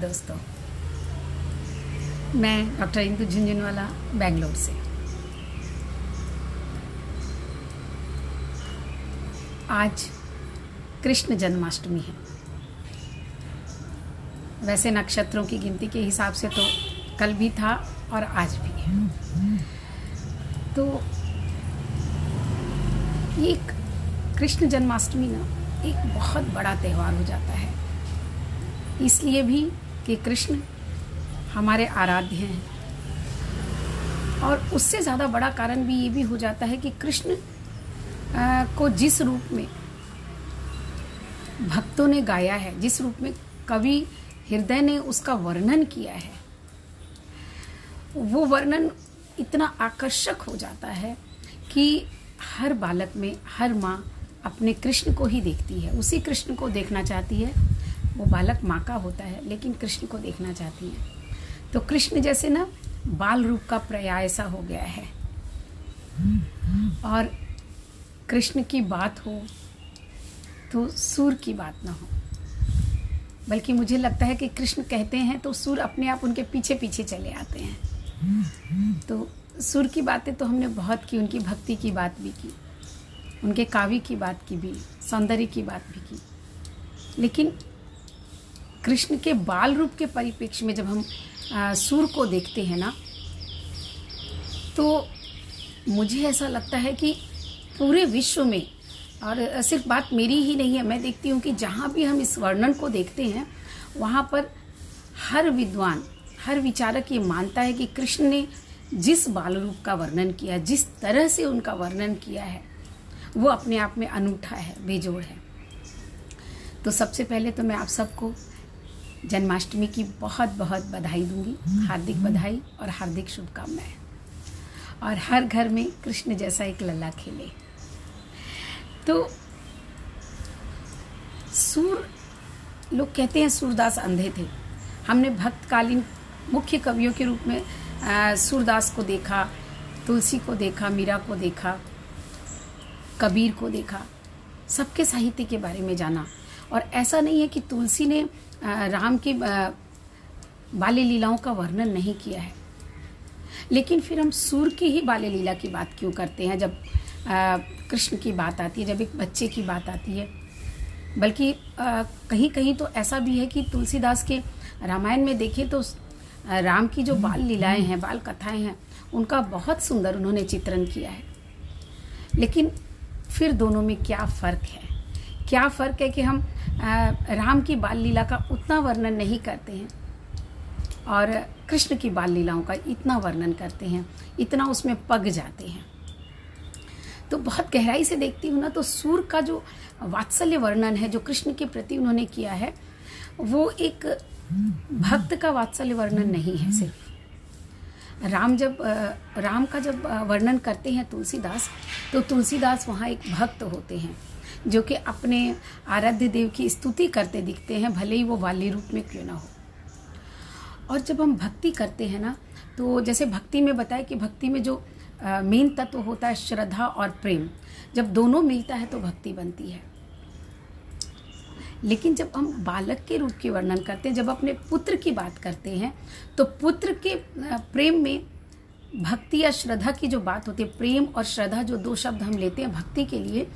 दोस्तों, मैं डॉक्टर इंदु झुंझुनवाला बेंगलोर से। आज कृष्ण जन्माष्टमी है। वैसे नक्षत्रों की गिनती के हिसाब से तो कल भी था और आज भी है। तो ये कृष्ण जन्माष्टमी ना एक बहुत बड़ा त्यौहार हो जाता है, इसलिए भी कि कृष्ण हमारे आराध्य हैं, और उससे ज़्यादा बड़ा कारण भी ये भी हो जाता है कि कृष्ण को जिस रूप में भक्तों ने गाया है, जिस रूप में कवि हृदय ने उसका वर्णन किया है, वो वर्णन इतना आकर्षक हो जाता है कि हर बालक में हर माँ अपने कृष्ण को ही देखती है, उसी कृष्ण को देखना चाहती है। वो बालक माँ का होता है लेकिन कृष्ण को देखना चाहती है। तो कृष्ण जैसे ना बाल रूप का पर्याय ऐसा हो गया है। और कृष्ण की बात हो तो सूर की बात ना हो, बल्कि मुझे लगता है कि कृष्ण कहते हैं तो सूर अपने आप उनके पीछे पीछे चले आते हैं। तो सूर की बातें तो हमने बहुत की, उनकी भक्ति की बात भी की, उनके काव्य की बात की भी, सौंदर्य की बात भी की। लेकिन कृष्ण के बाल रूप के परिप्रेक्ष्य में जब हम सूर को देखते हैं ना, तो मुझे ऐसा लगता है कि पूरे विश्व में, और सिर्फ बात मेरी ही नहीं है, मैं देखती हूँ कि जहाँ भी हम इस वर्णन को देखते हैं वहाँ पर हर विद्वान, हर विचारक ये मानता है कि कृष्ण ने जिस बाल रूप का वर्णन किया, जिस तरह से उनका वर्णन किया है, वो अपने आप में अनूठा है, बेजोड़ है। तो सबसे पहले तो मैं आप सबको जन्माष्टमी की बहुत बहुत बधाई दूंगी, हार्दिक बधाई और हार्दिक शुभकामनाएं। और हर घर में कृष्ण जैसा एक लल्ला खेले। तो सूर, लोग कहते हैं सूरदास अंधे थे। हमने भक्तकालीन मुख्य कवियों के रूप में सूरदास को देखा, तुलसी को देखा, मीरा को देखा, कबीर को देखा, सबके साहित्य के बारे में जाना। और ऐसा नहीं है कि तुलसी ने राम की बाल्य लीलाओं का वर्णन नहीं किया है, लेकिन फिर हम सूर की ही बाल्य लीला की बात क्यों करते हैं जब कृष्ण की बात आती है, जब एक बच्चे की बात आती है। बल्कि कहीं कहीं तो ऐसा भी है कि तुलसीदास के रामायण में देखें तो राम की जो बाल लीलाएं हैं, बाल कथाएं हैं, उनका बहुत सुंदर उन्होंने चित्रण किया है। लेकिन फिर दोनों में क्या फ़र्क है? क्या फ़र्क है कि हम राम की बाल लीला का उतना वर्णन नहीं करते हैं और कृष्ण की बाल लीलाओं का इतना वर्णन करते हैं, इतना उसमें पग जाते हैं। तो बहुत गहराई से देखती हूँ ना, तो सूर का जो वात्सल्य वर्णन है जो कृष्ण के प्रति उन्होंने किया है, वो एक भक्त का वात्सल्य वर्णन नहीं है। सिर्फ राम का जब वर्णन करते हैं तुलसीदास, तो तुलसीदास वहाँ एक भक्त होते हैं जो कि अपने आराध्य देव की स्तुति करते दिखते हैं, भले ही वो बाल्य रूप में क्यों ना हो। और जब हम भक्ति करते हैं ना, तो जैसे भक्ति में बताया कि भक्ति में जो मेन तत्व होता है श्रद्धा और प्रेम, जब दोनों मिलता है तो भक्ति बनती है। लेकिन जब हम बालक के रूप के वर्णन करते हैं, जब अपने पुत्र की बात करते हैं, तो पुत्र के प्रेम में भक्ति या श्रद्धा की जो बात होती है, प्रेम और श्रद्धा जो दो शब्द हम लेते हैं भक्ति के लिए,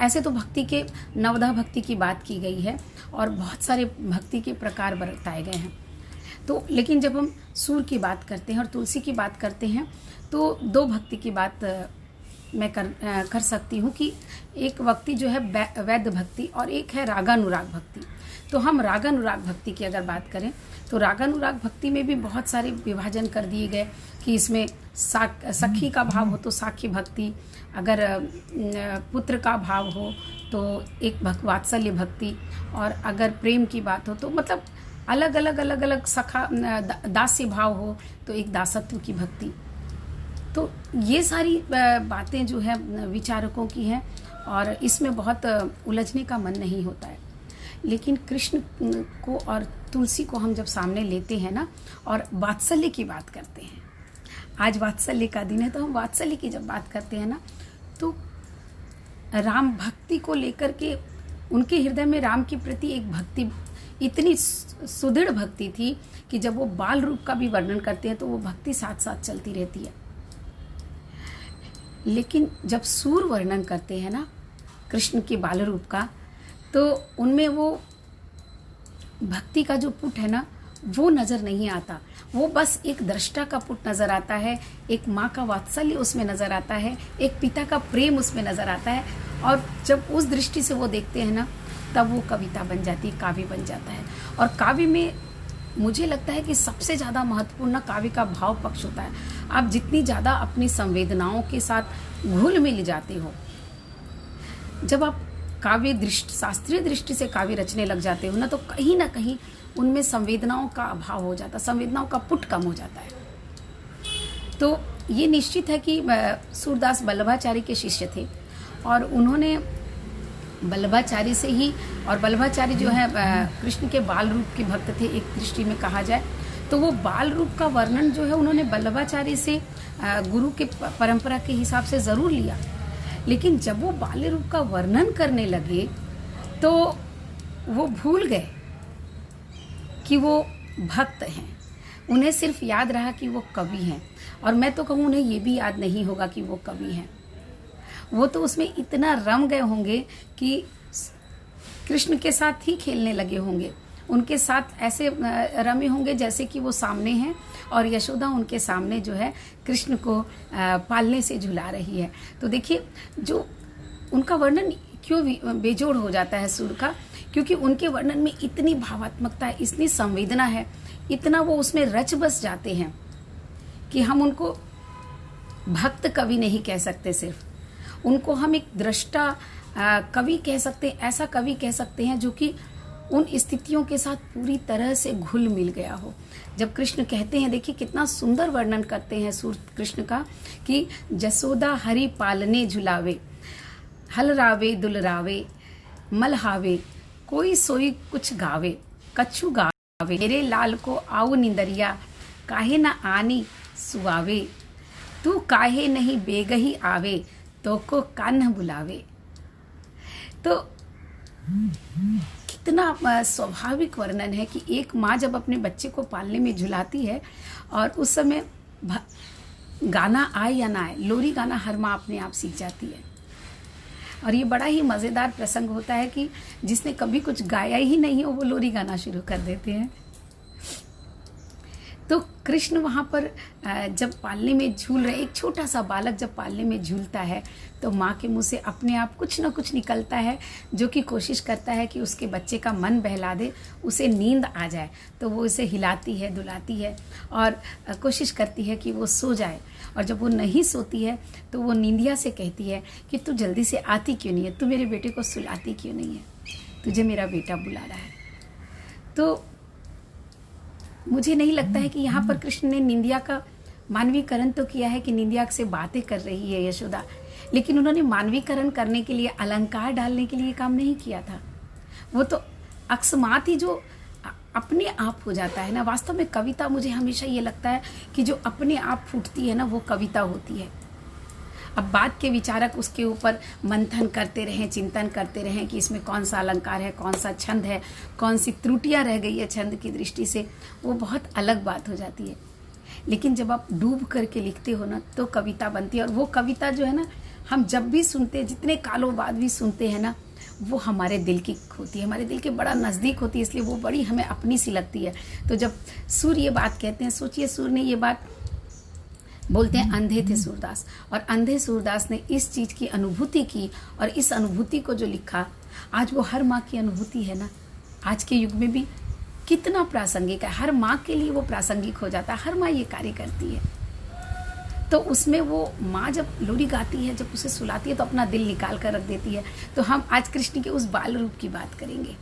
ऐसे तो भक्ति के नवधा भक्ति की बात की गई है और बहुत सारे भक्ति के प्रकार बताए गए हैं। तो लेकिन जब हम सूर की बात करते हैं और तुलसी की बात करते हैं, तो दो भक्ति की बात मैं कर सकती हूँ कि एक भक्ति जो है वैद्य भक्ति और एक है रागानुराग भक्ति। तो हम रागानुराग भक्ति की अगर बात करें तो रागानुराग भक्ति में भी बहुत सारे विभाजन कर दिए गए कि इसमें सखी का भाव हो तो साख्य भक्ति, अगर पुत्र का भाव हो तो एक वात्सल्य भक्ति, और अगर प्रेम की बात हो तो मतलब अलग अलग सखा दास्य भाव हो तो एक दासत्व की भक्ति। तो ये सारी बातें जो है विचारकों की हैं और इसमें बहुत उलझने का मन नहीं होता है। लेकिन कृष्ण को और तुलसी को हम जब सामने लेते हैं ना और वात्सल्य की बात करते हैं, आज वात्सल्य का दिन है, तो हम वात्सल्य की जब बात करते हैं ना, तो राम भक्ति को लेकर के उनके हृदय में राम के प्रति एक भक्ति इतनी सुदृढ़ भक्ति थी कि जब वो बाल रूप का भी वर्णन करते हैं तो वो भक्ति साथ साथ चलती रहती है। लेकिन जब सूर वर्णन करते हैं ना कृष्ण के बाल रूप का, तो उनमें वो भक्ति का जो पुट है ना वो नजर नहीं आता। वो बस एक दृष्टा का पुट नजर आता है, एक माँ का वात्सल्य उसमें नजर आता है, एक पिता का प्रेम उसमें नजर आता है। और जब उस दृष्टि से वो देखते हैं ना तब वो कविता बन जाती है, काव्य बन जाता है। और काव्य में मुझे लगता है कि सबसे ज़्यादा महत्वपूर्ण काव्य का भाव पक्ष होता है। आप जितनी ज़्यादा अपनी संवेदनाओं के साथ घुल मिल जाते हो, जब आप काव्य दृष्टि शास्त्रीय दृष्टि से काव्य रचने लग जाते हो ना, तो कहीं ना कहीं उनमें संवेदनाओं का अभाव हो जाता है, संवेदनाओं का पुट कम हो जाता है। तो ये निश्चित है कि सूरदास वल्लभाचार्य के शिष्य थे और उन्होंने वल्लभाचार्य से ही, और वल्लभाचार्य जो है कृष्ण के बाल रूप के भक्त थे एक दृष्टि में कहा जाए, तो वो बाल रूप का वर्णन जो है उन्होंने वल्लभाचार्य से गुरु के परंपरा के हिसाब से ज़रूर लिया। लेकिन जब वो बाल्य रूप का वर्णन करने लगे तो वो भूल गए कि वो भक्त हैं। उन्हें सिर्फ याद रहा कि वो कवि हैं, और मैं तो कहूँ उन्हें ये भी याद नहीं होगा कि वो कवि हैं। वो तो उसमें इतना रम गए होंगे कि कृष्ण के साथ ही खेलने लगे होंगे, उनके साथ ऐसे रमे होंगे जैसे कि वो सामने हैं और यशोदा उनके सामने जो है कृष्ण को पालने से झुला रही है। तो देखिए जो उनका वर्णन क्यों बेजोड़ हो जाता है सुर का, क्योंकि उनके वर्णन में इतनी भावात्मकता है, इतनी संवेदना है, इतना वो उसमें रच बस जाते हैं कि हम उनको भक्त कवि नहीं कह सकते, सिर्फ उनको हम एक दृष्टा कवि कह सकते हैं। ऐसा कवि कह सकते हैं जो कि उन स्थितियों के साथ पूरी तरह से घुल मिल गया हो। जब कृष्ण कहते हैं, देखिए कितना सुंदर वर्णन करते हैं सूर कृष्ण का कि जसोदा हरि पालने झुलावे, हलरावे दुलरावे मलहावे, कोई सोई कुछ गावे, कछु गावे, मेरे लाल को आओ निंदरिया, काहे न आनी सुआवे, तू काहे नहीं बेगही आवे, तो को कान्ह बुलावे। तो कितना स्वाभाविक वर्णन है कि एक माँ जब अपने बच्चे को पालने में झुलाती है और उस समय गाना आए या ना आए, लोरी गाना हर माँ अपने आप सीख जाती है। और ये बड़ा ही मज़ेदार प्रसंग होता है कि जिसने कभी कुछ गाया ही नहीं हो वो लोरी गाना शुरू कर देते हैं। तो कृष्ण वहाँ पर जब पालने में झूल रहे, एक छोटा सा बालक जब पालने में झूलता है तो माँ के मुंह से अपने आप कुछ ना कुछ निकलता है जो कि कोशिश करता है कि उसके बच्चे का मन बहला दे, उसे नींद आ जाए। तो वो उसे हिलाती है, दुलाती है और कोशिश करती है कि वो सो जाए। और जब वो नहीं सोती है तो वो नींदिया से कहती है कि तू जल्दी से आती क्यों नहीं है, तू मेरे बेटे को सुलाती क्यों नहीं है, तुझे मेरा बेटा बुला रहा है। तो मुझे नहीं लगता है कि यहाँ पर कृष्ण ने निंदिया का मानवीकरण तो किया है कि निंदिया से बातें कर रही है यशोदा, लेकिन उन्होंने मानवीकरण करने के लिए, अलंकार डालने के लिए काम नहीं किया था। वो तो अकस्मात ही जो अपने आप हो जाता है ना। वास्तव में कविता मुझे हमेशा ये लगता है कि जो अपने आप फूटती है ना वो कविता होती है। अब बाद के विचारक उसके ऊपर मंथन करते रहें, चिंतन करते रहें कि इसमें कौन सा अलंकार है, कौन सा छंद है, कौन सी त्रुटियां रह गई है छंद की दृष्टि से, वो बहुत अलग बात हो जाती है। लेकिन जब आप डूब करके लिखते हो ना तो कविता बनती है। और वो कविता जो है ना हम जब भी सुनते हैं, जितने कालों बाद भी सुनते हैं ना, वो हमारे दिल की होती है, हमारे दिल के बड़ा नज़दीक होती है, इसलिए वो बड़ी हमें अपनी सी लगती है। तो जब सूर ये बात कहते हैं, सोचिए सूर ने ये बात बोलते हैं, अंधे थे सूरदास, और अंधे सूरदास ने इस चीज़ की अनुभूति की और इस अनुभूति को जो लिखा, आज वो हर माँ की अनुभूति है ना, आज के युग में भी कितना प्रासंगिक है। हर माँ के लिए वो प्रासंगिक हो जाता है, हर माँ ये कार्य करती है। तो उसमें वो माँ जब लोरी गाती है, जब उसे सुलाती है तो अपना दिल निकाल कर रख देती है। तो हम आज कृष्ण के उस बाल रूप की बात करेंगे,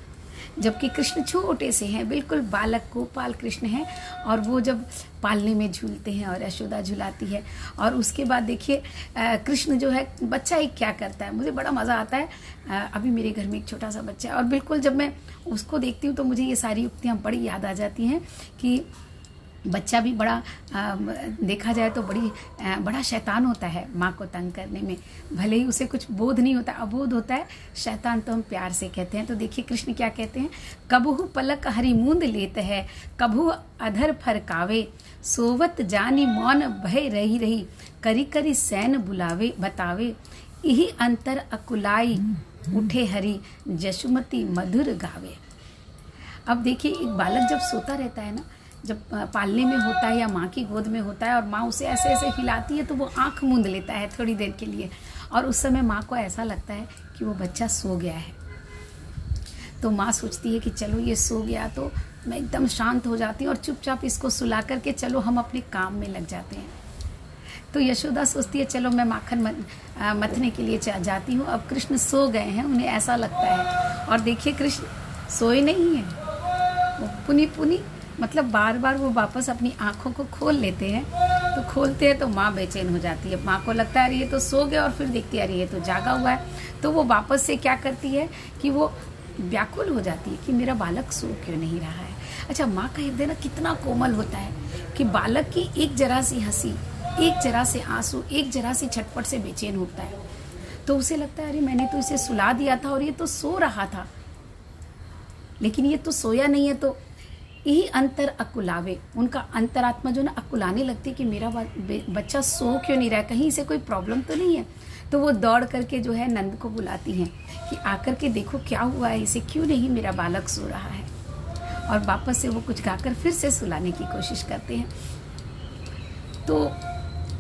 जबकि कृष्ण छोटे से हैं, बिल्कुल बालक गोपाल कृष्ण हैं, और वो जब पालने में झूलते हैं और यशोदा झुलाती है। और उसके बाद देखिए कृष्ण जो है, बच्चा एक क्या करता है, मुझे बड़ा मज़ा आता है। अभी मेरे घर में एक छोटा सा बच्चा है और बिल्कुल जब मैं उसको देखती हूँ तो मुझे ये सारी युक्तियाँ बड़ी याद आ जाती हैं कि बच्चा भी बड़ा देखा जाए तो बड़ा शैतान होता है माँ को तंग करने में। भले ही उसे कुछ बोध नहीं होता, अबोध होता है, शैतान तो हम प्यार से कहते हैं। तो देखिए कृष्ण क्या कहते हैं, कबहु पलक हरि मूंद लेत है, कबहु अधर फरकावे, सोवत जानी मौन भय रही रही, करी करी सैन बुलावे बतावे, यही अंतर अकुलाई उठे हरि, जशुमती मधुर गावे। अब देखिए एक बालक जब सोता रहता है ना, जब पालने में होता है या माँ की गोद में होता है और माँ उसे ऐसे ऐसे हिलाती है तो वो आँख मूंद लेता है थोड़ी देर के लिए, और उस समय माँ को ऐसा लगता है कि वो बच्चा सो गया है। तो माँ सोचती है कि चलो ये सो गया तो मैं एकदम शांत हो जाती हूँ और चुपचाप इसको सुला करके चलो हम अपने काम में लग जाते हैं। तो यशोदा सोचती है चलो मैं माखन मथने के लिए जाती हूँ। अब कृष्ण सो गए हैं, उन्हें ऐसा लगता है, और देखिए कृष्ण सोए नहीं हैं, वो पुनी पुनी मतलब बार बार वो वापस अपनी आँखों को खोल लेते हैं। तो खोलते हैं तो माँ बेचैन हो जाती है, माँ को लगता है अरे ये तो सो गया, और फिर देखती है अरे ये तो जागा हुआ है। तो वो वापस से क्या करती है कि वो व्याकुल हो जाती है कि मेरा बालक सो क्यों नहीं रहा है। अच्छा, माँ का हृदय ना कितना कोमल होता है कि बालक की एक जरा सी हंसी, एक जरा से आंसू, एक जरा सी छटपट से बेचैन होता है। तो उसे लगता है अरे मैंने तो इसे सुला दिया था और ये तो सो रहा था, लेकिन ये तो सोया नहीं है। तो यही अंतर अकुलावे, उनका अंतरात्मा जो ना अकुलाने लगती है कि मेरा बच्चा सो क्यों नहीं रहा है, कहीं इसे कोई प्रॉब्लम तो नहीं है। तो वो दौड़ करके जो है नंद को बुलाती हैं कि आकर के देखो क्या हुआ है, इसे क्यों नहीं मेरा बालक सो रहा है। और वापस से वो कुछ गाकर फिर से सुलाने की कोशिश करते हैं। तो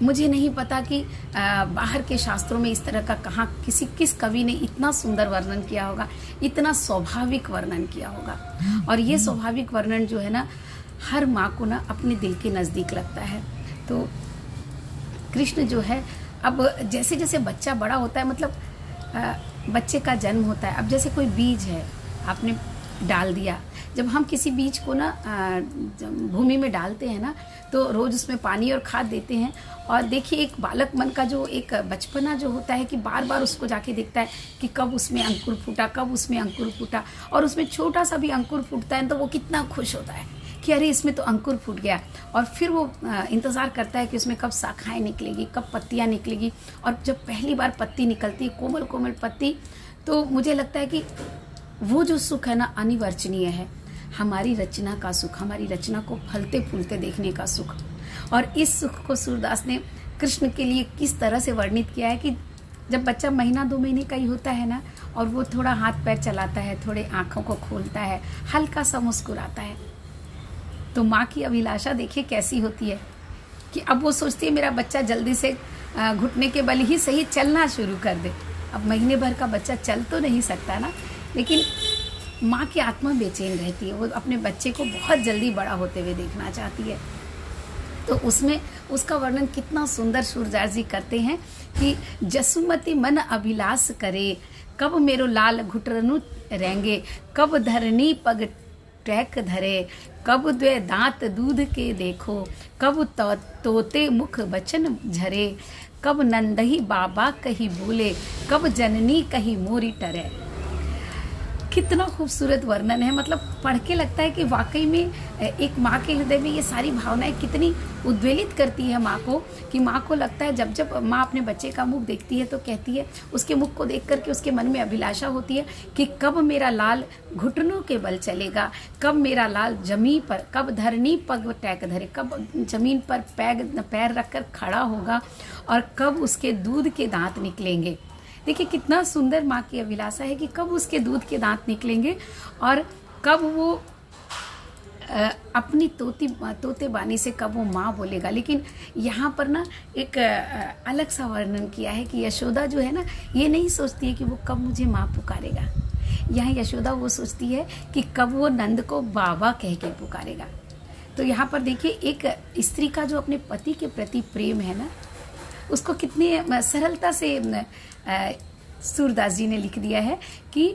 मुझे नहीं पता कि बाहर के शास्त्रों में इस तरह का कहाँ किस कवि ने इतना सुंदर वर्णन किया होगा, इतना स्वाभाविक वर्णन किया होगा। और ये स्वाभाविक वर्णन जो है ना हर माँ को ना अपने दिल के नज़दीक लगता है। तो कृष्ण जो है अब जैसे जैसे बच्चा बड़ा होता है, मतलब बच्चे का जन्म होता है, अब जैसे कोई बीज है आपने डाल दिया, जब हम किसी बीज को ना भूमि में डालते हैं ना तो रोज़ उसमें पानी और खाद देते हैं। और देखिए एक बालक मन का जो एक बचपना जो होता है कि बार बार उसको जाके देखता है कि कब उसमें अंकुर फूटा, कब उसमें अंकुर फूटा, और उसमें छोटा सा भी अंकुर फूटता है तो वो कितना खुश होता है कि अरे इसमें तो अंकुर फूट गया। और फिर वो इंतज़ार करता है कि उसमें कब शाखाएँ निकलेगी, कब पत्तियाँ निकलेगी। और जब पहली बार पत्ती निकलती है, कोमल कोमल पत्ती, तो मुझे लगता है कि वो जो सुख है ना अनिवर्चनीय है, हमारी रचना का सुख, हमारी रचना को फलते फूलते देखने का सुख। और इस सुख को सूरदास ने कृष्ण के लिए किस तरह से वर्णित किया है कि जब बच्चा महीना 2 महीने का ही होता है ना और वो थोड़ा हाथ पैर चलाता है, थोड़े आँखों को खोलता है, हल्का सा मुस्कुराता है, तो माँ की अभिलाषा देखिए कैसी होती है कि अब वो सोचती है मेरा बच्चा जल्दी से घुटने के बल ही सही चलना शुरू कर दे। अब महीने भर का बच्चा चल तो नहीं सकता ना, लेकिन माँ की आत्मा बेचैन रहती है, वो अपने बच्चे को बहुत जल्दी बड़ा होते हुए देखना चाहती है। तो उसमें उसका वर्णन कितना सुंदर सूरदास जी करते हैं कि जसुमती मन अभिलाष करे, कब मेरो लाल घुटरनु रेंगे, कब धरनी पग टैक धरे, कब द्वे दांत दूध के देखो, कब तोते मुख बचन झरे, कब नंदही बाबा कही बोले, कब जननी कही मोरी टरे। कितना खूबसूरत वर्णन है, मतलब पढ़ के लगता है कि वाकई में एक माँ के हृदय में ये सारी भावनाएं कितनी उद्वेलित करती है माँ को, कि माँ को लगता है जब जब माँ अपने बच्चे का मुख देखती है तो कहती है, उसके मुख को देख करके उसके मन में अभिलाषा होती है कि कब मेरा लाल घुटनों के बल चलेगा, कब मेरा लाल जमीन पर, कब धरनी पग टैक धरे, कब जमीन पर पैर रखकर खड़ा होगा, और कब उसके दूध के दांत निकलेंगे। देखिए कितना सुंदर माँ की अभिलाषा है कि कब उसके दूध के दांत निकलेंगे और कब वो अपनी तोते बानी से कब वो माँ बोलेगा। लेकिन यहाँ पर ना एक अलग सा वर्णन किया है कि यशोदा जो है ना ये नहीं सोचती है कि वो कब मुझे माँ पुकारेगा। यहाँ यशोदा वो सोचती है कि कब वो नंद को बाबा कह के पुकारेगा। तो यहाँ पर देखिए एक स्त्री का जो अपने पति के प्रति प्रेम है ना, उसको कितनी सरलता से सूरदास जी ने लिख दिया है कि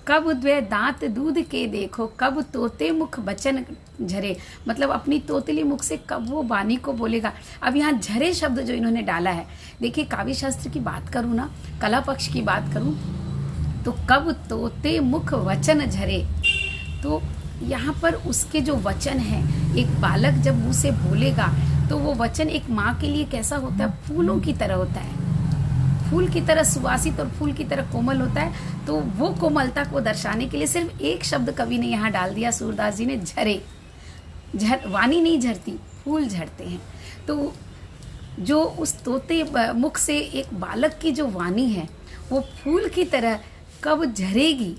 कब द्वे दांत दूध के देखो, कब तोते मुख बचन झरे, मतलब अपनी तोतली मुख से कब वो वाणी को बोलेगा। अब यहाँ झरे शब्द जो इन्होंने डाला है, देखिए काव्य शास्त्र की बात करूँ ना, कला पक्ष की बात करूँ तो कब तोते मुख वचन झरे, तो यहाँ पर उसके जो वचन हैं, एक बालक जब मुंह से बोलेगा तो वो वचन एक माँ के लिए कैसा होता है, फूलों की तरह होता है, फूल की तरह सुवासित और फूल की तरह कोमल होता है। तो वो कोमलता को दर्शाने के लिए सिर्फ एक शब्द कवि ने यहाँ डाल दिया, सूरदास जी ने, झरे। वाणी नहीं झरती, फूल झरते हैं। तो जो उस तोते मुख से एक बालक की जो वाणी है वो फूल की तरह कब झरेगी।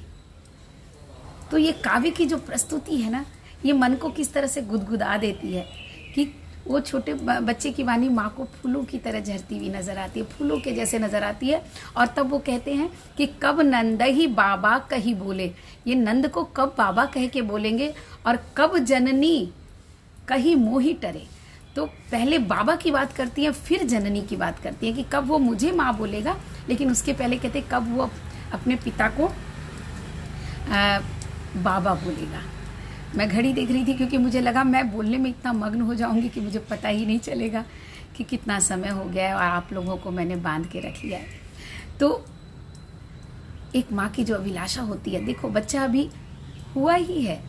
तो ये काव्य की जो प्रस्तुति है ना, ये मन को किस तरह से गुदगुदा देती है कि वो छोटे बच्चे की वाणी माँ को फूलों की तरह झरती हुई नजर आती है, फूलों के जैसे नजर आती है। और तब वो कहते हैं कि कब नंद ही बाबा कही बोले, ये नंद को कब बाबा कह के बोलेंगे, और कब जननी कही मोही टरे। तो पहले बाबा की बात करती है, फिर जननी की बात करती है कि कब वो मुझे माँ बोलेगा, लेकिन उसके पहले कहते कब वो अपने पिता को बाबा बोलेगा। मैं घड़ी देख रही थी क्योंकि मुझे लगा मैं बोलने में इतना मग्न हो जाऊंगी कि मुझे पता ही नहीं चलेगा कि कितना समय हो गया है और आप लोगों को मैंने बांध के रख लिया है। तो एक माँ की जो अभिलाषा होती है, देखो बच्चा अभी हुआ ही है,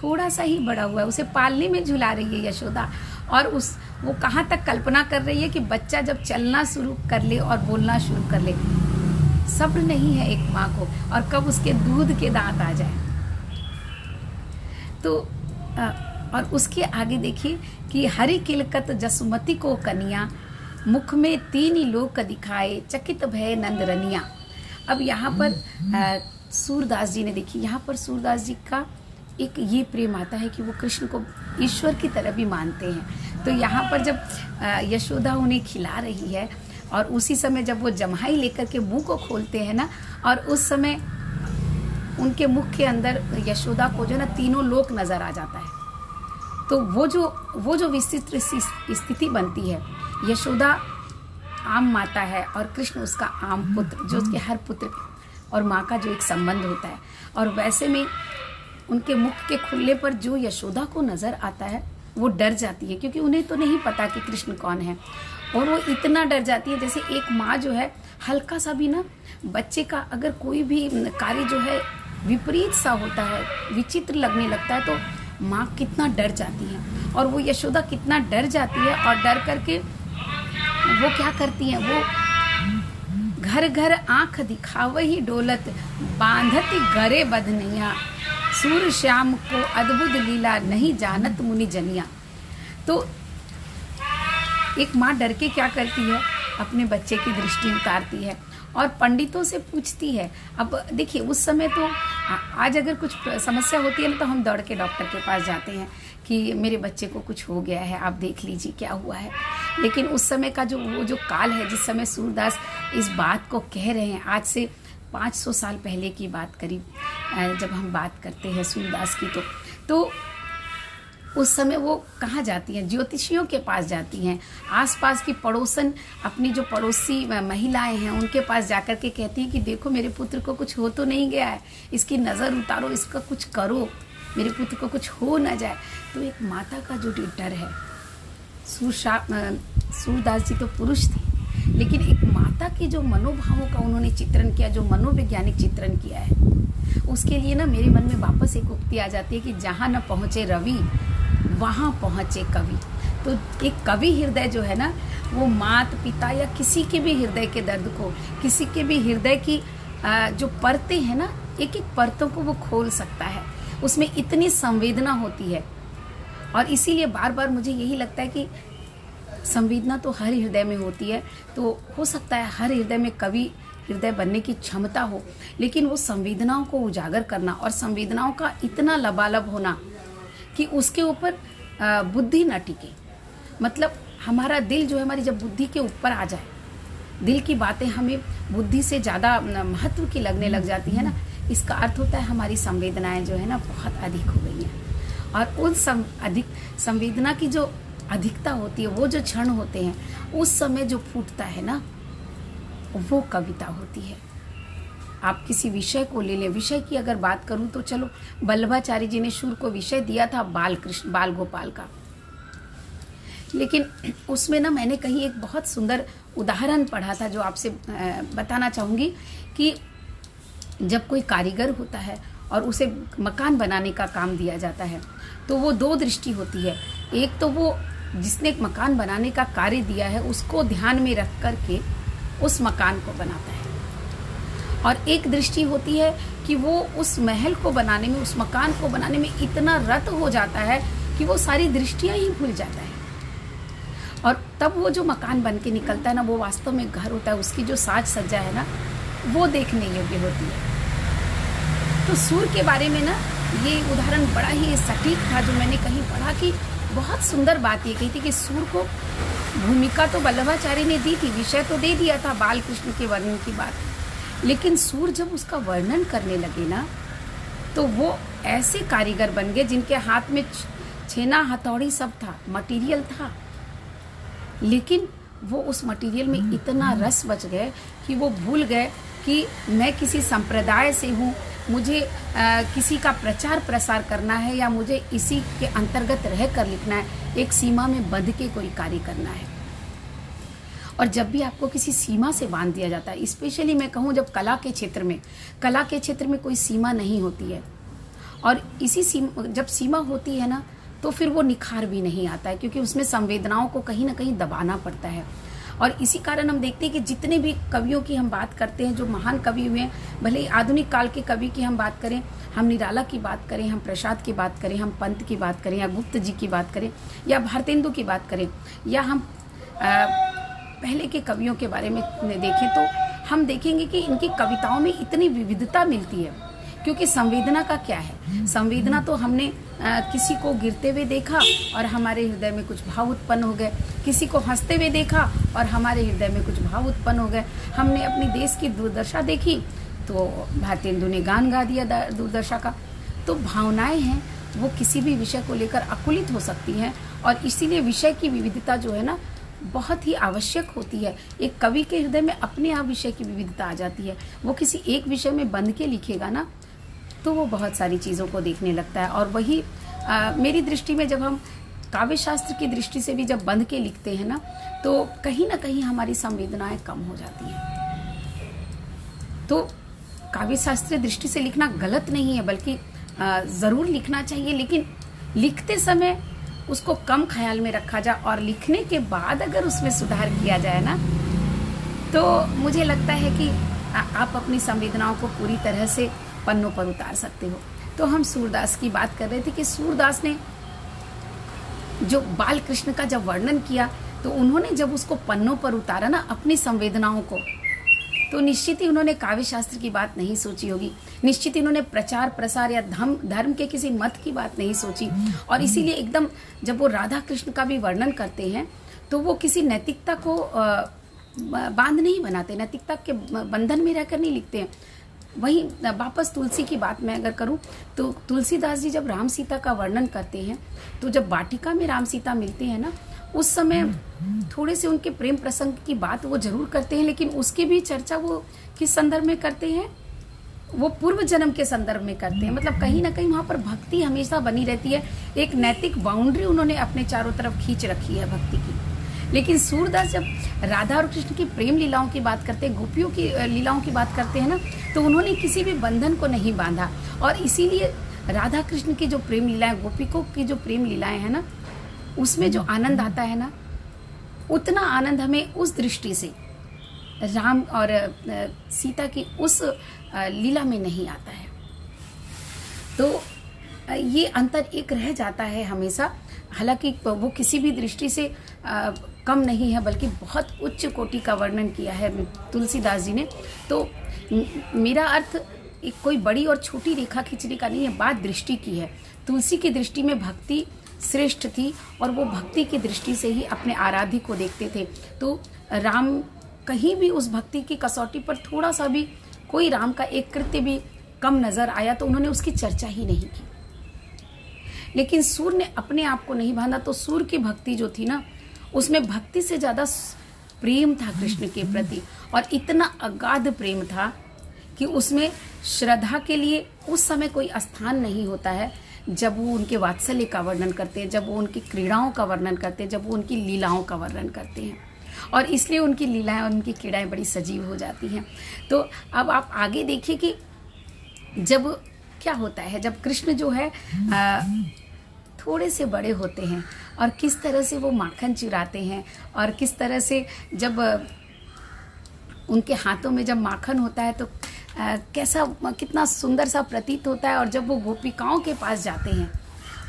थोड़ा सा ही बड़ा हुआ है, उसे पालने में झुला रही है यशोदा, और वो कहाँ तक कल्पना कर रही है कि बच्चा जब चलना शुरू कर ले और बोलना शुरू कर ले। सब्र नहीं है एक माँ को, और कब उसके दूध के दांत आ जाए। तो और उसके आगे देखिए कि हरि किलकत जसुमती को कनिया, मुख में 3 ही लोक दिखाए, चकित भय नंदरनिया। अब यहाँ पर सूरदास जी ने, देखिए यहाँ पर सूरदास जी का एक ये प्रेम आता है कि वो कृष्ण को ईश्वर की तरह भी मानते हैं। तो यहाँ पर जब यशोदा उन्हें खिला रही है और उसी समय जब वो जम्हाई लेकर के मुंह को खोलते हैं ना, और उस समय उनके मुख के अंदर यशोदा को जो ना 3 लोक नजर आ जाता है। तो वो जो विचित्र स्थिति बनती है, यशोदा आम माता है और कृष्ण उसका आम पुत्र, जो उसके हर पुत्र और माँ का जो एक संबंध होता है। और वैसे में उनके मुख के खुलने पर जो यशोदा को नजर आता है वो डर जाती है, क्योंकि उन्हें तो नहीं पता कि कृष्ण कौन है। और वो इतना डर जाती है, जैसे एक माँ जो है हल्का सा भी ना बच्चे का अगर कोई भी कार्य जो है विपरीत सा होता है, विचित्र लगने लगता है, तो माँ कितना डर जाती है। और वो यशोदा कितना डर जाती है, और डर करके वो क्या करती है, वो घर घर आंख दिखावही डोलत, बांधती गरे बधनिया, सूर श्याम को अद्भुत लीला, नहीं जानत मुनि जनिया। तो एक माँ डर के क्या करती है, अपने बच्चे की दृष्टि उतारती है और पंडितों से पूछती है। अब देखिए उस समय तो आज अगर कुछ समस्या होती है ना, तो हम दौड़ के डॉक्टर के पास जाते हैं कि मेरे बच्चे को कुछ हो गया है, आप देख लीजिए क्या हुआ है। लेकिन उस समय का वो जो काल है, जिस समय सूरदास इस बात को कह रहे हैं, आज से 500 साल पहले की बात करीब जब हम बात करते हैं सूरदास की, तो उस समय वो कहाँ जाती हैं, ज्योतिषियों के पास जाती हैं। आसपास की पड़ोसन, अपनी जो पड़ोसी महिलाएं हैं, उनके पास जाकर के कहती हैं कि देखो मेरे पुत्र को कुछ हो तो नहीं गया है, इसकी नज़र उतारो, इसका कुछ करो, मेरे पुत्र को कुछ हो ना जाए। तो एक माता का जो डर है, सूरदास जी तो पुरुष थे, लेकिन एक माता की जो मनोभावों का उन्होंने चित्रण किया, जो मनोवैज्ञानिक चित्रण किया है, उसके लिए ना मेरे मन में वापस एक उक्ति आ जाती है कि जहाँ न पहुँचे रवि वहाँ पहुँचे कवि। तो एक कवि हृदय जो है ना, वो माता पिता या किसी के भी हृदय के दर्द को, किसी के भी हृदय की जो परतें हैं ना, एक एक परतों को वो खोल सकता है। उसमें इतनी संवेदना होती है, और इसीलिए बार बार मुझे यही लगता है कि संवेदना तो हर हृदय में होती है। तो हो सकता है हर हृदय में कवि हृदय बनने की क्षमता हो, लेकिन वो संवेदनाओं को उजागर करना और संवेदनाओं का इतना लबालब होना कि उसके ऊपर बुद्धि न टिके। मतलब हमारा दिल जो है, हमारी जब बुद्धि के ऊपर आ जाए, दिल की बातें हमें बुद्धि से ज़्यादा महत्व की लगने लग जाती है ना, इसका अर्थ होता है हमारी संवेदनाएं जो है ना बहुत अधिक हो गई हैं। और उन अधिक संवेदना की जो अधिकता होती है, वो जो क्षण होते हैं, उस समय जो फूटता है ना, वो कविता होती है। आप किसी विषय को ले लें, विषय की अगर बात करूं तो चलो, वल्लभाचार्य जी ने शूर को विषय दिया था बाल गोपाल का, लेकिन उसमें ना मैंने कहीं एक बहुत सुंदर उदाहरण पढ़ा था जो आपसे बताना चाहूँगी कि जब कोई कारीगर होता है और उसे मकान बनाने का काम दिया जाता है। तो वो दो दृष्टि होती है। एक तो वो जिसने एक मकान बनाने का कार्य दिया है उसको ध्यान में रख करके उस मकान को बनाता है, और एक दृष्टि होती है कि वो उस महल को बनाने में, उस मकान को बनाने में इतना रत हो जाता है कि वो सारी दृष्टियां ही भूल जाता है, और तब वो जो मकान बन के निकलता है ना, वो वास्तव में घर होता है। उसकी जो साज सज्जा है ना, वो देखने योग्य होती है। तो सूर्य के बारे में ना ये उदाहरण बड़ा ही सटीक था, जो मैंने कहीं पढ़ा कि बहुत सुंदर बात ये कही थी कि सूर्य को भूमिका तो वल्लभाचार्य ने दी थी, विषय तो दे दिया था बाल कृष्ण के वर्णन की बात, लेकिन सूर्य जब उसका वर्णन करने लगे ना, तो वो ऐसे कारीगर बन गए जिनके हाथ में छेना हथौड़ी सब था, मटेरियल था, लेकिन वो उस मटेरियल में इतना रस बच गए कि वो भूल गए कि मैं किसी संप्रदाय से हूँ, मुझे किसी का प्रचार प्रसार करना है या मुझे इसी के अंतर्गत रह कर लिखना है, एक सीमा में बंध के कोई कार्य करना है। और जब भी आपको किसी सीमा से बांध दिया जाता है, स्पेशली मैं कहूँ जब कला के क्षेत्र में कोई सीमा नहीं होती है, और जब सीमा होती है ना, तो फिर वो निखार भी नहीं आता है, क्योंकि उसमें संवेदनाओं को कहीं ना कहीं दबाना पड़ता है। और इसी कारण हम देखते हैं कि जितने भी कवियों की हम बात करते हैं, जो महान कवि हुए हैं, भले ही आधुनिक काल के कवि की हम बात करें, हम निराला की बात करें, हम प्रसाद की बात करें, हम पंत की बात करें, या गुप्त जी की बात करें, या भारतेंदु की बात करें, या हम पहले के कवियों के बारे में देखें, तो हम देखेंगे कि इनकी कविताओं में इतनी विविधता मिलती है। क्योंकि संवेदना का क्या है, संवेदना तो हमने किसी को गिरते हुए देखा और हमारे हृदय में कुछ भाव उत्पन्न हो गए, किसी को हंसते हुए देखा और हमारे हृदय में कुछ भाव उत्पन्न हो गए, हमने अपनी देश की दुर्दशा देखी तो भारतेंदु ने गान गा दिया दुर्दशा का। तो भावनाएं हैं वो किसी भी विषय को लेकर अकुलित हो सकती हैं, और इसीलिए विषय की विविधता जो है ना, बहुत ही आवश्यक होती है। एक कवि के हृदय में अपने आप विषय की विविधता आ जाती है। वो किसी एक विषय में बंध के लिखेगा ना, तो वो बहुत सारी चीज़ों को देखने लगता है। और वही मेरी दृष्टि में, जब हम काव्य शास्त्र की दृष्टि से भी जब बंध के लिखते हैं ना, तो कहीं ना कहीं हमारी संवेदनाएं कम हो जाती हैं। तो काव्य शास्त्रीय दृष्टि से लिखना गलत नहीं है, बल्कि ज़रूर लिखना चाहिए, लेकिन लिखते समय उसको कम ख्याल में रखा जाए, और लिखने के बाद अगर उसमें सुधार किया जाए ना, तो मुझे लगता है कि आप अपनी संवेदनाओं को पूरी तरह से पन्नों पर उतार सकते हो। तो हम सूरदास की बात कर रहे थे कि सूरदास ने जो बाल कृष्ण का जब वर्णन किया, तो उन्होंने जब उसको पन्नों पर उतारा ना अपनी संवेदनाओं को, तो निश्चित ही उन्होंने काव्य शास्त्र की बात नहीं सोची होगी, निश्चित ही उन्होंने प्रचार प्रसार या धर्म के किसी मत की बात नहीं सोची। और इसीलिए एकदम जब वो राधा कृष्ण का भी वर्णन करते हैं, तो वो किसी नैतिकता को बांध नहीं बनाते, नैतिकता के बंधन में रहकर नहीं लिखते हैं। वहीं वापस तुलसी की बात मैं अगर करूं, तो तुलसीदास जी जब राम सीता का वर्णन करते हैं, तो जब वाटिका में राम सीता मिलते हैं ना, उस समय थोड़े से उनके प्रेम प्रसंग की बात वो जरूर करते हैं, लेकिन उसकी भी चर्चा वो किस संदर्भ में करते हैं, वो पूर्व जन्म के संदर्भ में करते हैं। मतलब कहीं ना कहीं वहां पर भक्ति हमेशा बनी रहती है, एक नैतिक बाउंड्री उन्होंने अपने चारों तरफ खींच रखी है भक्ति की। लेकिन सूरदास जब राधा और कृष्ण की प्रेम लीलाओं की बात करते हैं, गोपियों की लीलाओं की बात करते हैं ना, तो उन्होंने किसी भी बंधन को नहीं बांधा। और इसीलिए राधा कृष्ण की जो प्रेम लीलाएं, गोपिकों की जो प्रेम लीलाएं हैं ना, उसमें जो आनंद आता है ना, उतना आनंद हमें उस दृष्टि से राम और सीता की उस लीला में नहीं आता है। तो ये अंतर एक रह जाता है हमेशा। हालांकि वो किसी भी दृष्टि से कम नहीं है, बल्कि बहुत उच्च कोटि का वर्णन किया है तुलसीदास जी ने। तो मेरा अर्थ एक कोई बड़ी और छोटी रेखा खींचने का नहीं है, बात दृष्टि की है। तुलसी की दृष्टि में भक्ति श्रेष्ठ थी, और वो भक्ति की दृष्टि से ही अपने आराध्य को देखते थे। तो राम कहीं भी उस भक्ति की कसौटी पर थोड़ा सा भी कोई राम का एक कृत्य भी कम नजर आया तो उन्होंने उसकी चर्चा ही नहीं की। लेकिन सूर्य ने अपने आप को नहीं बांधा, तो सूर्य की भक्ति जो थी ना, उसमें भक्ति से ज्यादा प्रेम था कृष्ण के प्रति, और इतना अगाध प्रेम था कि उसमें श्रद्धा के लिए उस समय कोई स्थान नहीं होता है। जब वो उनके वात्सल्य का वर्णन करते हैं, जब वो उनकी क्रीड़ाओं का वर्णन करते हैं, जब वो उनकी लीलाओं का वर्णन करते हैं, और इसलिए उनकी लीलाएं और उनकी क्रीड़ाएं बड़ी सजीव हो जाती हैं। तो अब आप आगे देखिए कि जब क्या होता है जब कृष्ण जो है थोड़े से बड़े होते हैं और किस तरह से वो माखन चुराते हैं, और किस तरह से जब उनके हाथों में जब माखन होता है तो कैसा कितना सुंदर सा प्रतीत होता है। और जब वो गोपिकाओं के पास जाते हैं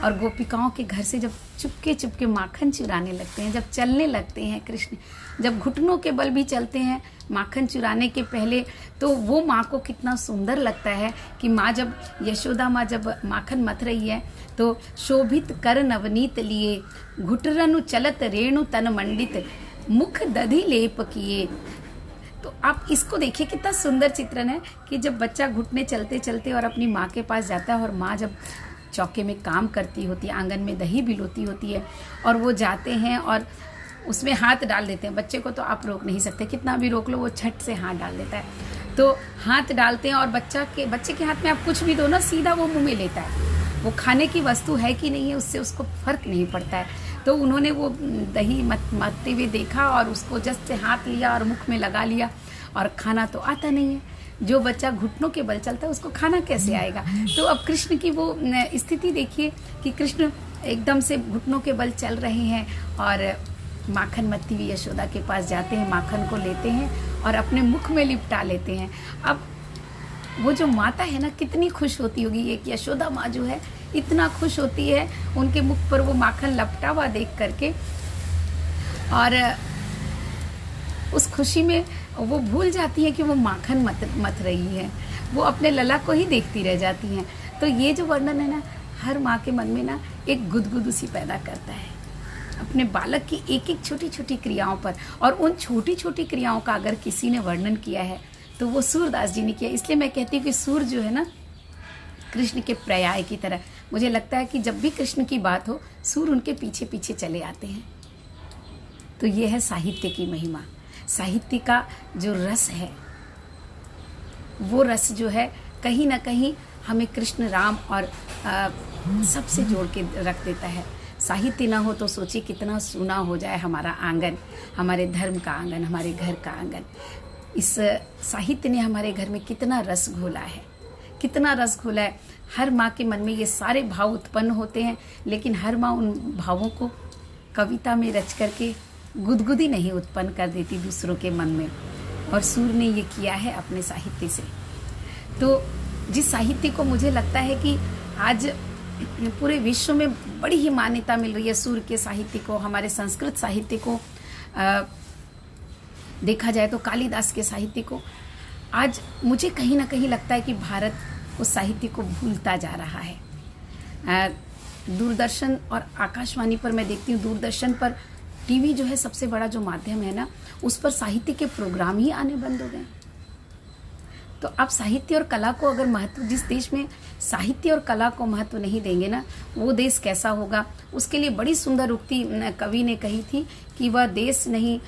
और गोपिकाओं के घर से जब चुपके चुपके माखन चुराने लगते हैं, जब चलने लगते हैं कृष्ण, जब घुटनों के बल भी चलते हैं माखन चुराने के पहले, तो वो माँ को कितना सुंदर लगता है कि माँ जब यशोदा माँ जब माखन मथ रही है तो शोभित कर नवनीत लिए, घुटरनु चलत रेणु तन मंडित, मुख दधि लेप किए। तो आप इसको देखिए कितना सुंदर चित्रण है कि जब बच्चा घुटने चलते चलते और अपनी माँ के पास जाता है और माँ जब चौके में काम करती होती है, आंगन में दही बिलोती होती है, और वो जाते हैं और उसमें हाथ डाल देते हैं। बच्चे को तो आप रोक नहीं सकते, कितना भी रोक लो वो झट से हाथ डाल देता है। तो हाथ डालते हैं और बच्चे के हाथ में आप कुछ भी दो ना, सीधा वो मुंह में लेता है। वो खाने की वस्तु है कि नहीं है उससे उसको फर्क नहीं पड़ता है। तो उन्होंने वो दही मथते हुए देखा और उसको जस्ट से हाथ लिया और मुख में लगा लिया, और खाना तो आता नहीं है। जो बच्चा घुटनों के बल चलता है उसको खाना कैसे आएगा। तो अब कृष्ण की वो स्थिति देखिए कि कृष्ण एकदम से घुटनों के बल चल रहे हैं और माखन मथती हुई यशोदा के पास जाते हैं, माखन को लेते हैं और अपने मुख में लिपटा लेते हैं। अब वो जो माता है ना कितनी खुश होती होगी, ये कि यशोदा माँ जो है इतना खुश होती है उनके मुख पर वो माखन लपटा हुआ देख करके, और उस खुशी में वो भूल जाती है कि वो माखन मथ रही है, वो अपने लला को ही देखती रह जाती हैं। तो ये जो वर्णन है ना, हर माँ के मन में ना एक गुदगुद सी पैदा करता है अपने बालक की एक एक छोटी छोटी क्रियाओं पर। और उन छोटी छोटी क्रियाओं का अगर किसी ने वर्णन किया है तो वो सूरदास जी ने किया। इसलिए मैं कहती हूँ कि सूर जो है ना कृष्ण के पर्याय की तरह, मुझे लगता है कि जब भी कृष्ण की बात हो सूर उनके पीछे पीछे चले आते हैं। तो ये है साहित्य की महिमा। साहित्य का जो रस है वो रस जो है कहीं ना कहीं हमें कृष्ण राम और सबसे जोड़ के रख देता है। साहित्य ना हो तो सोचिए कितना सूना हो जाए हमारा आंगन, हमारे धर्म का आंगन, हमारे घर का आंगन। इस साहित्य ने हमारे घर में कितना रस घोला है, कितना रस घोला है। हर माँ के मन में ये सारे भाव उत्पन्न होते हैं, लेकिन हर माँ उन भावों को कविता में रच करके गुदगुदी नहीं उत्पन्न कर देती दूसरों के मन में, और सूर ने ये किया है अपने साहित्य से। तो जिस साहित्य को मुझे लगता है कि आज पूरे विश्व में बड़ी ही मान्यता मिल रही है, सूर के साहित्य को, हमारे संस्कृत साहित्य को देखा जाए तो कालिदास के साहित्य को, आज मुझे कहीं ना कहीं लगता है कि भारत उस साहित्य को भूलता जा रहा है। दूरदर्शन और आकाशवाणी पर मैं देखती हूँ, दूरदर्शन पर टीवी जो है सबसे बड़ा जो माध्यम है ना, उस पर साहित्य के प्रोग्राम ही आने बंद हो गए। तो आप साहित्य और कला को अगर महत्व, जिस देश में साहित्य और कला को महत्व नहीं देंगे ना, वो देश कैसा होगा। उसके लिए बड़ी सुंदर उक्ति कवि ने कही थी कि वह देश नहीं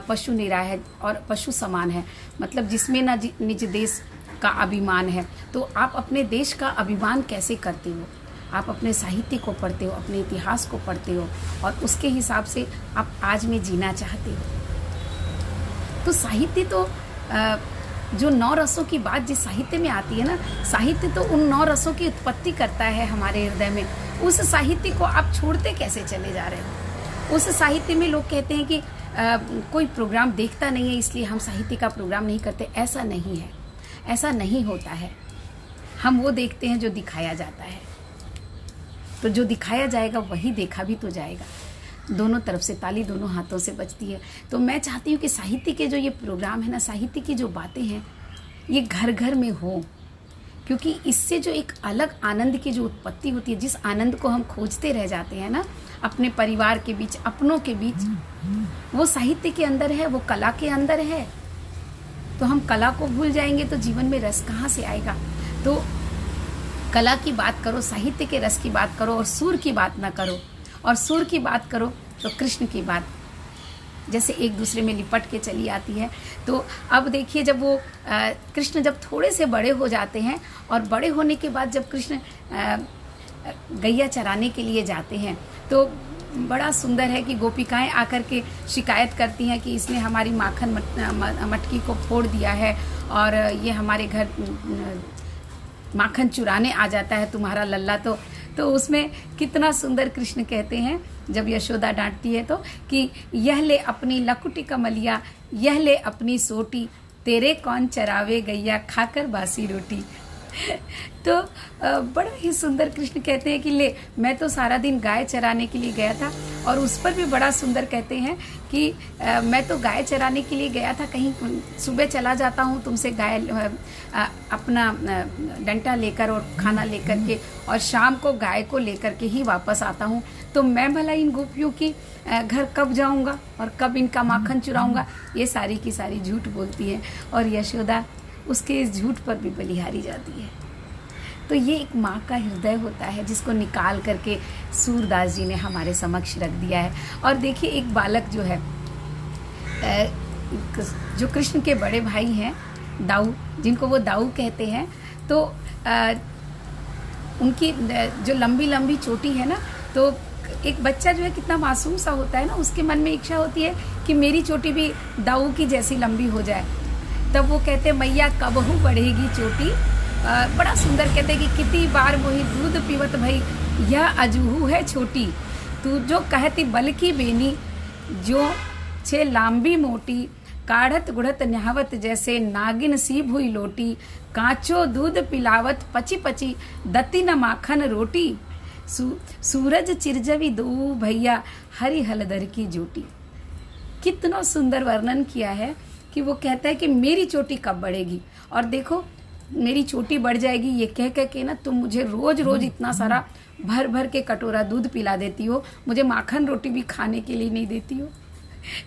पशु निरा है और पशु समान है, मतलब जिसमें ना निज देश का अभिमान है। तो आप अपने देश का अभिमान कैसे करते हो, आप अपने साहित्य को पढ़ते हो, अपने इतिहास को पढ़ते हो, और उसके हिसाब से आप आज में जीना चाहते हो। तो साहित्य तो जो 9 रसों की बात जिस साहित्य में आती है ना, साहित्य तो उन 9 रसों की उत्पत्ति करता है हमारे हृदय में। उस साहित्य को आप छोड़ते कैसे चले जा रहे हो। उस साहित्य में लोग कहते हैं कि कोई प्रोग्राम देखता नहीं है इसलिए हम साहित्य का प्रोग्राम नहीं करते। ऐसा नहीं है, ऐसा नहीं होता है। हम वो देखते हैं जो दिखाया जाता है, तो जो दिखाया जाएगा वही देखा भी तो जाएगा। दोनों तरफ से ताली दोनों हाथों से बजती है। तो मैं चाहती हूँ कि साहित्य के जो ये प्रोग्राम है ना, साहित्य की जो बातें हैं ये घर घर में हो, क्योंकि इससे जो एक अलग आनंद की जो उत्पत्ति होती है, जिस आनंद को हम खोजते रह जाते हैं ना अपने परिवार के बीच, अपनों के बीच, वो साहित्य के अंदर है, वो कला के अंदर है। तो हम कला को भूल जाएंगे तो जीवन में रस कहाँ से आएगा। तो कला की बात करो, साहित्य के रस की बात करो, और सूर की बात ना करो। और सूर की बात करो तो कृष्ण की बात जैसे एक दूसरे में लिपट के चली आती है। तो अब देखिए, जब वो कृष्ण जब थोड़े से बड़े हो जाते हैं, और बड़े होने के बाद जब कृष्ण गैया चराने के लिए जाते हैं, तो बड़ा सुंदर है कि गोपिकाएं आकर के शिकायत करती हैं कि इसने हमारी माखन मटकी को फोड़ दिया है, और ये हमारे घर माखन चुराने आ जाता है तुम्हारा लल्ला। तो उसमें कितना सुंदर कृष्ण कहते हैं जब यशोदा डांटती है तो कि यह ले अपनी लकुटी कमलिया, यह ले अपनी सोटी, तेरे कौन चरावे गैया खाकर बासी रोटी। तो बड़ा ही सुंदर कृष्ण कहते हैं कि ले, मैं तो सारा दिन गाय चराने के लिए गया था। और उस पर भी बड़ा सुंदर कहते हैं कि मैं तो गाय चराने के लिए गया था, कहीं सुबह चला जाता हूँ तुमसे गाय अपना डंटा लेकर और खाना लेकर के, और शाम को गाय को लेकर के ही वापस आता हूँ। तो मैं भला इन गोपियों की घर कब जाऊँगा और कब इनका माखन चुराऊँगा। ये सारी की सारी झूठ बोलती है और यशोदा उसके इस झूठ पर भी बलिहारी जाती है। तो ये एक माँ का हृदय होता है जिसको निकाल करके सूरदास जी ने हमारे समक्ष रख दिया है। और देखिए एक बालक जो है, जो कृष्ण के बड़े भाई हैं दाऊ, जिनको वो दाऊ कहते हैं, तो उनकी जो लंबी लंबी चोटी है ना, तो एक बच्चा जो है कितना मासूम सा होता है ना, उसके मन में इच्छा होती है कि मेरी चोटी भी दाऊ की जैसी लंबी हो जाए। तब वो कहते मैया कबहू बढ़ेगी चोटी। बड़ा सुंदर कहते कि कितनी बार वही दूध पीवत भई, यह अजूहू है छोटी, तू जो कहती बल की बेनी, जो छे लांबी मोटी, काढ़त गुढ़त न्यावत जैसे नागिन सी भुई लोटी, कांचो दूध पिलावत पची पची, दती न माखन रोटी, सूरज चिरजवी दो भैया, हरि हलदर की जोटी। कितना सुंदर वर्णन किया है कि वो कहता है कि मेरी चोटी कब बढ़ेगी, और देखो मेरी चोटी बढ़ जाएगी ये कह कह के ना तुम मुझे रोज रोज इतना सारा भर भर के कटोरा दूध पिला देती हो, मुझे माखन रोटी भी खाने के लिए नहीं देती हो।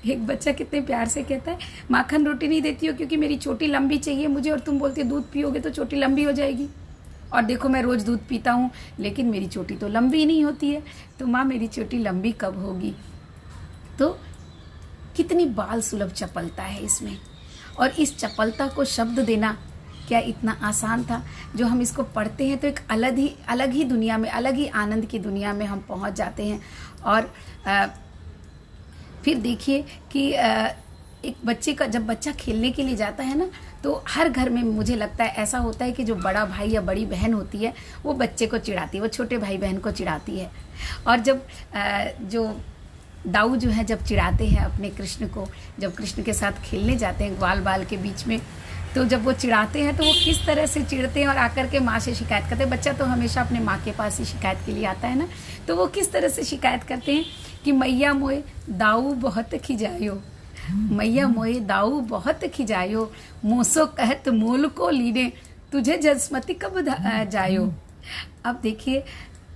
एक बच्चा कितने प्यार से कहता है माखन रोटी नहीं देती हो क्योंकि मेरी चोटी लंबी चाहिए मुझे, और तुम बोलती हो दूध पियोगे तो चोटी लंबी हो जाएगी। और देखो मैं रोज दूध पीता हूँ लेकिन मेरी चोटी तो लंबी नहीं होती है, तो माँ मेरी चोटी लंबी कब होगी। तो कितनी बाल सुलभ चपलता है इसमें, और इस चपलता को शब्द देना क्या इतना आसान था। जो हम इसको पढ़ते हैं तो एक अलग ही दुनिया में, अलग ही आनंद की दुनिया में हम पहुंच जाते हैं। और फिर देखिए कि एक बच्चे का, जब बच्चा खेलने के लिए जाता है ना, तो हर घर में मुझे लगता है ऐसा होता है कि जो बड़ा भाई या बड़ी बहन होती है वो बच्चे को चिढ़ाती है, वो छोटे भाई बहन को चिढ़ाती है। और जब जो दाऊ जो है जब चिढ़ाते हैं अपने कृष्ण को, जब कृष्ण के साथ खेलने जाते हैं ग्वाल बाल के बीच में, तो जब वो चिढ़ाते हैं तो वो किस तरह से चिढ़ते हैं और आकर के माँ से शिकायत करते हैं। बच्चा तो हमेशा अपने माँ के पास ही शिकायत के लिए आता है ना, तो वो किस तरह से शिकायत करते हैं कि मैया मोए दाऊ बहुत खिजायो, मैया मोए दाऊ बहुत खिजायो, मोसो कहत मोल को लीने, तुझे जसमती कब जायो। अब देखिए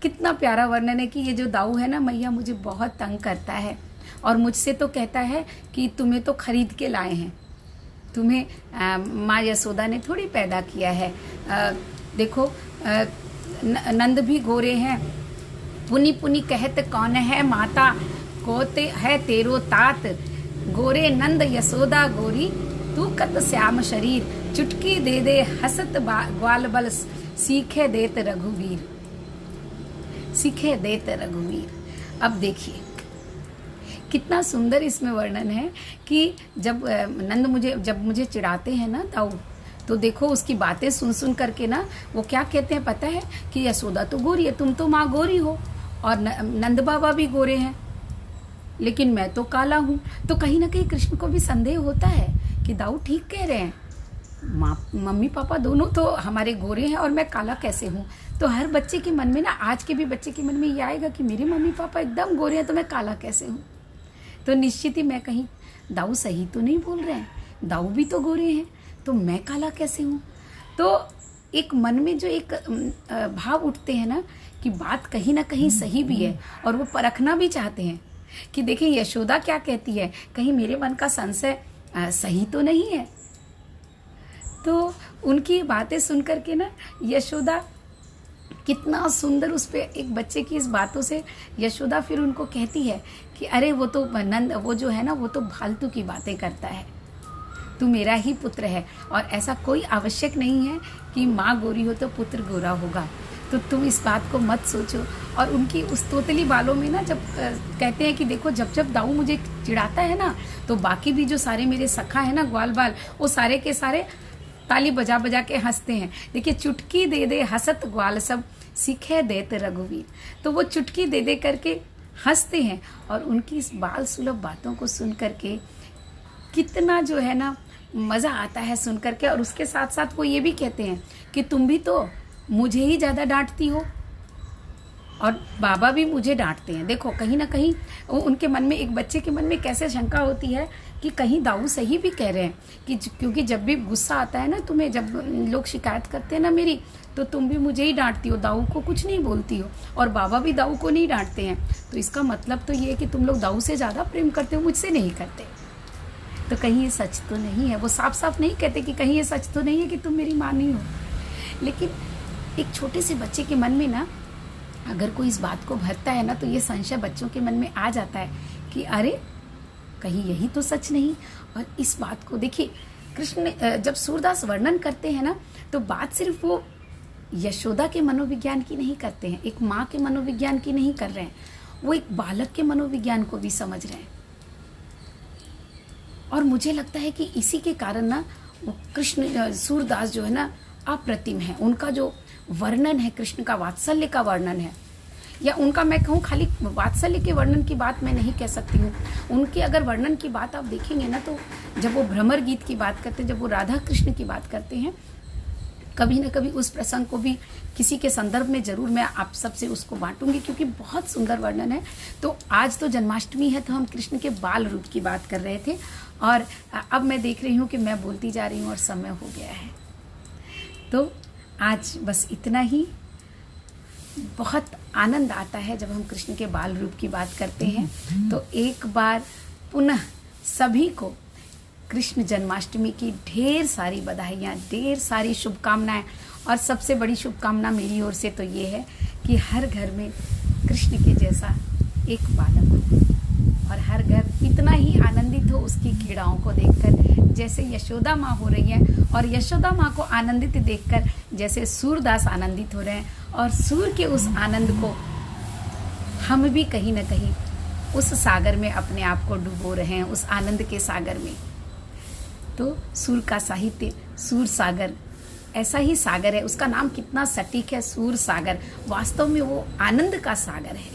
कितना प्यारा वर्णन है कि ये जो दाऊ है ना, मैया मुझे बहुत तंग करता है और मुझसे तो कहता है कि तुम्हें तो खरीद के लाए हैं, तुम्हें माँ यशोदा ने थोड़ी पैदा किया है। देखो नंद भी गोरे हैं, पुनी पुनी कहत कौन है माता, कोते है तेरो तात, गोरे नंद यशोदा गोरी, तू कत श्याम शरीर, चुटकी दे दे हसत ग्वाल बल, सीखे देत रघुवीर, सीखे देत रघुवीर। अब देखिए कितना सुंदर इसमें वर्णन है कि जब नंद जब मुझे चिढ़ाते हैं ना दाऊ, तो देखो उसकी बातें सुन सुन करके ना वो क्या कहते हैं पता है कि यशोदा तो गोरी है, तुम तो माँ गोरी हो, और नंद बाबा भी गोरे हैं लेकिन मैं तो काला हूँ। तो कहीं ना कहीं कृष्ण को भी संदेह होता है कि दाऊ ठीक कह रहे हैं, मम्मी पापा दोनों तो हमारे गोरे हैं और मैं काला कैसे हूँ। तो हर बच्चे के मन में ना, आज के भी बच्चे के मन में ये आएगा कि मेरे मम्मी पापा एकदम गोरे हैं तो मैं काला कैसे हूँ। तो निश्चित ही मैं कहीं दाऊ सही तो नहीं बोल रहे हैं, दाऊ भी तो गोरे हैं तो मैं काला कैसे हूँ। तो एक मन में जो एक भाव उठते हैं ना कि बात कहीं ना कहीं सही भी है, और वो परखना भी चाहते हैं कि देखें यशोदा क्या कहती है, कहीं मेरे मन का संशय सही तो नहीं है। तो उनकी बातें सुन करके ना यशोदा कितना सुंदर, उस पे एक बच्चे की इस बातों से यशोदा फिर उनको कहती है कि अरे वो तो नंद, वो जो है ना वो तो फालतू की बातें करता है, तू मेरा ही पुत्र है और ऐसा कोई आवश्यक नहीं है कि माँ गोरी हो तो पुत्र गोरा होगा, तो तुम इस बात को मत सोचो। और उनकी उस तोतली बालों में ना जब कहते हैं कि देखो जब जब दाऊ मुझे चिढ़ाता है ना, तो बाकी भी जो सारे मेरे सखा है ना ग्वाल बाल, वो सारे के सारे ताली बजा बजा के हंसते हैं। देखिए, चुटकी दे दे हंसत ग्वाल सब, सीखे देत रघुवीर। तो वो चुटकी दे दे करके हंसते हैं और उनकी इस बाल सुलभ बातों को सुन करके कितना जो है ना मज़ा आता है सुन करके। और उसके साथ साथ वो ये भी कहते हैं कि तुम भी तो मुझे ही ज़्यादा डांटती हो और बाबा भी मुझे डांटते हैं। देखो, कहीं ना कहीं उनके मन में, एक बच्चे के मन में कैसे शंका होती है कि कहीं दाऊ सही भी कह रहे हैं कि क्योंकि जब भी गुस्सा आता है ना तुम्हें, जब लोग शिकायत करते हैं ना मेरी, तो तुम भी मुझे ही डांटती हो, दाऊ को कुछ नहीं बोलती हो, और बाबा भी दाऊ को नहीं डांटते हैं। तो इसका मतलब तो ये है कि तुम लोग दाऊ से ज़्यादा प्रेम करते हो, मुझसे नहीं करते। तो कहीं ये सच तो नहीं है। वो साफ साफ नहीं कहते कि कहीं ये सच तो नहीं है कि तुम मेरी माँ नहीं हो। लेकिन एक छोटे से बच्चे के मन में ना अगर कोई इस बात को भरता है ना, तो ये संशय बच्चों के मन में आ जाता है कि अरे कहीं यही तो सच नहीं। और इस बात को देखिए, कृष्ण जब सूरदास वर्णन करते हैं ना, तो बात सिर्फ वो यशोदा के मनोविज्ञान की नहीं करते हैं, एक माँ के मनोविज्ञान की नहीं कर रहे हैं, वो एक बालक के मनोविज्ञान को भी समझ रहे हैं। और मुझे लगता है कि इसी के कारण ना वो कृष्ण सूरदास जो है ना अप्रतिम है। उनका जो वर्णन है, कृष्ण का वात्सल्य का वर्णन है, या उनका मैं कहूँ खाली वात्सल्य के वर्णन की बात मैं नहीं कह सकती हूँ। उनके अगर वर्णन की बात आप देखेंगे ना, तो जब वो भ्रमर गीत की बात करते हैं, जब वो राधा कृष्ण की बात करते हैं, कभी ना कभी उस प्रसंग को भी किसी के संदर्भ में जरूर मैं आप सबसे उसको बांटूंगी, क्योंकि बहुत सुंदर वर्णन है। तो आज तो जन्माष्टमी है, तो हम कृष्ण के बाल रूप की बात कर रहे थे, और अब मैं देख रही हूँ कि मैं बोलती जा रही हूँ और समय हो गया है। तो आज बस इतना ही। बहुत आनंद आता है जब हम कृष्ण के बाल रूप की बात करते हैं। तो एक बार पुनः सभी को कृष्ण जन्माष्टमी की ढेर सारी बधाइयाँ, ढेर सारी शुभकामनाएं। और सबसे बड़ी शुभकामना मेरी ओर से तो ये है कि हर घर में कृष्ण के जैसा एक बालक हो, और हर घर इतना ही आनंदित हो उसकी क्रीड़ाओं को देखकर जैसे यशोदा माँ हो रही है, और यशोदा माँ को आनंदित देखकर जैसे सूरदास आनंदित हो रहे हैं। और सूर के उस आनंद को हम भी कहीं ना कहीं उस सागर में अपने आप को डुबो रहे हैं, उस आनंद के सागर में। तो सूर का साहित्य, सूर सागर ऐसा ही सागर है, उसका नाम कितना सटीक है, सूर सागर। वास्तव में वो आनंद का सागर है,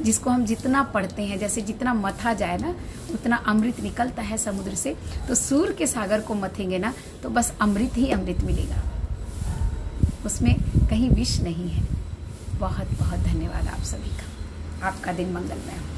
जिसको हम जितना पढ़ते हैं, जैसे जितना मथा जाए ना उतना अमृत निकलता है समुद्र से। तो सूर के सागर को मथेंगे ना तो बस अमृत ही अमृत मिलेगा, उसमें कहीं विष नहीं है। बहुत बहुत धन्यवाद आप सभी का। आपका दिन मंगलमय हो।